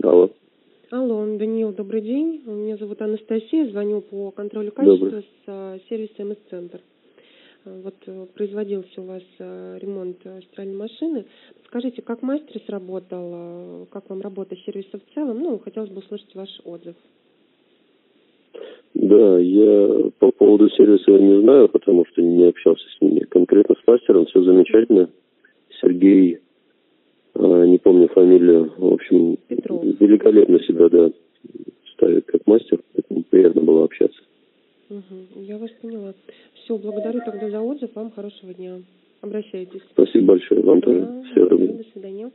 Алло. Алло, Даниил, добрый день. Меня зовут Анастасия, звоню по контролю качества Добрый. с сервиса МС-центр. Вот производился у вас ремонт стиральной машины. Скажите, как мастер сработал, как вам работа сервиса в целом? Ну, хотелось бы услышать ваш отзыв. Да, я по поводу сервиса не знаю, потому что не общался с ними. Конкретно с мастером все замечательно. Сергей, не помню фамилию, в общем, Петров. великолепно себя, да, ставит как мастер, поэтому приятно было общаться. Угу, я вас поняла. Все, благодарю тогда за отзыв. Вам хорошего дня. Обращайтесь. Спасибо большое, вам тоже. Да, Всего благодарю, доброго. до свидания.